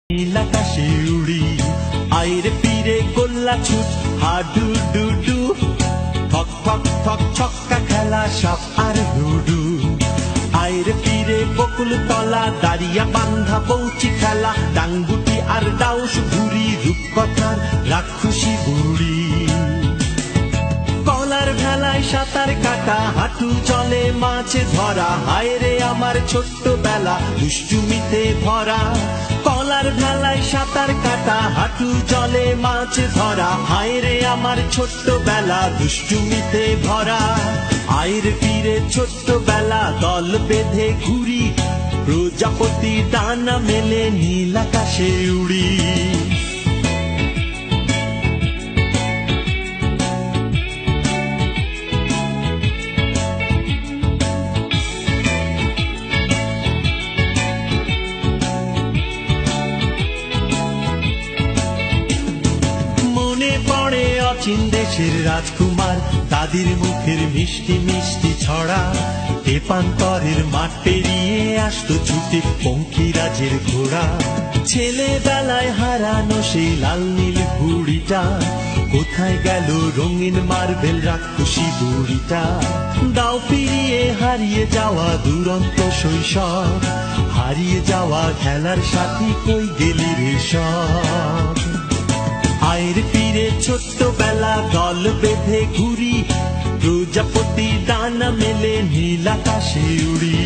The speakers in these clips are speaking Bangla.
নীল আকাশে উড়ি, আইরে পিরে গোল্লা ছুট, হাডু ডু ডু, থক থক থক ছক্কা খেলা সাপ আর লুডু। আইরে পিরে বকুল তলা, দাঁড়িয়া বান্ধা বৌচি খেলা, ডাঙ্গুটি আর ডাউস ঘুরি, রূপকথার রাক্ষসী বুড়ি। কলার ভেলায় সাঁতার কাটা, হাঁটু জলে মাছ ধরা, হায়রে আমার ছোট্ট বেলা দুষ্টুমিতে ভরা। কলার ভেলায় সাঁতার কাটা, হাঁটু জলে মাছ ধরা, হায়রে আমার ছোট্ট বেলা দুষ্টুমিতে ভরা। আইরে ফিরে ছোট্ট বেলা দল বেঁধে ঘুরি, প্রজাপতি ডানা মেলে নীল আকাশে উড়ি। পড়ে অচিন দেশের রাজকুমার, তাদের মুখের মিষ্টি মিষ্টি ছড়া। তেপান্তরের মাঠ পেরিয়ে আসতো ছুটে পঙ্খিরাজের ঘোড়া। ছেলেবেলায় হারানো সেই লাল নীল ঘুড়িটা, কোথায় গেল রঙিন মার্বেল রাক্ষসী বুড়িটা। দাও ফিরিয়ে হারিয়ে যাওয়া দুরন্ত শৈশব, হারিয়ে যাওয়া খেলার সাথী কই গেলি রে সব। আইরে ফিরে ছোট্ট বেলা দল বেঁধে ঘুরি, প্রজাপতি ডানা মেলে নীল আকাশে উড়ি।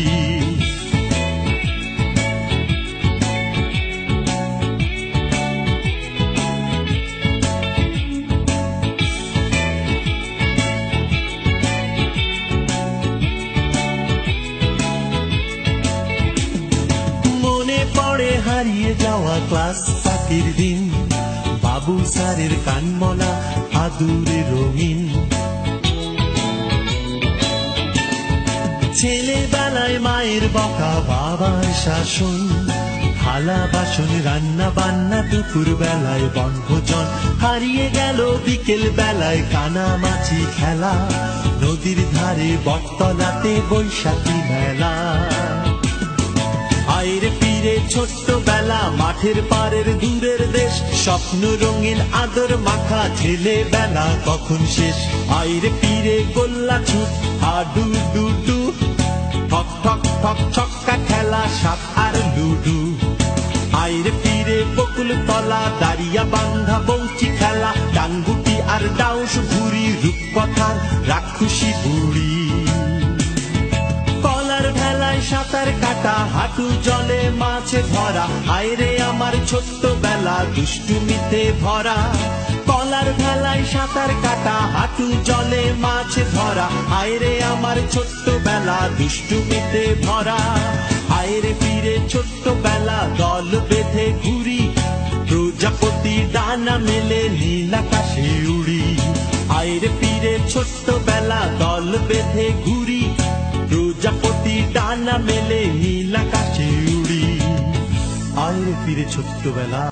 মনে পড়ে হারিয়ে যাওয়া ক্লাস ফাঁকির দিন, বাবু স্যারের কানমলা আদুরে রঙিন। ছেলেবেলায় মায়ের বকা বাবার শাসন, থালা বাসন রান্না বান্না, দুপুর বেলায় বনভোজন। হারিয়ে গেল বিকেল বেলায় কানামাছি খেলা, নদীর ধারে বটতলাতে বৈশাখী মেলা। আইরে ফিরে ছোট্ট বেলা মাঠের পাড়ের দূরের দেশ, স্বপ্ন রঙিন আদর মাখা ছেলেবেলা কখন শেষ। আইরে ফিরে গোল্লা ছুট, হাডু ডু ডু, ঠক ঠক ঠক ছক্কা খেলা সাপ আর লুডু। আইরে ফিরে বকুল তলা, দাঁড়িয়া বান্ধা বৌচি খেলা, ডাঙ্গুটি আর ডাউস ঘুরি, রূপকথার রাক্ষসী বুড়ি। কলার ভেলায় সাঁতার কাটা, হাঁটু জলে মাছ ধরা, হায়রে আমার ছোট্ট বেলা দুষ্টুমিতে ভরা। কলার ভেলায় সাঁতার কাটা, হাঁটু জলে মাছ ধরা, হায়রে আমার ছোট্ট বেলা দুষ্টুমিতে ভরা। আইরে ফিরে ছোট্ট বেলা দল বেঁধে ঘুরি, প্রজাপতি ডানা মেলে নীল আকাশে উড়ি। আইরে ফিরে ছোট্ট বেলা দল বেঁধে ঘুরি, প্রজাপতি ডানা মেলে নীল আকাশে উড়ি। আইরে ফিরে ছোট্ট বেলা।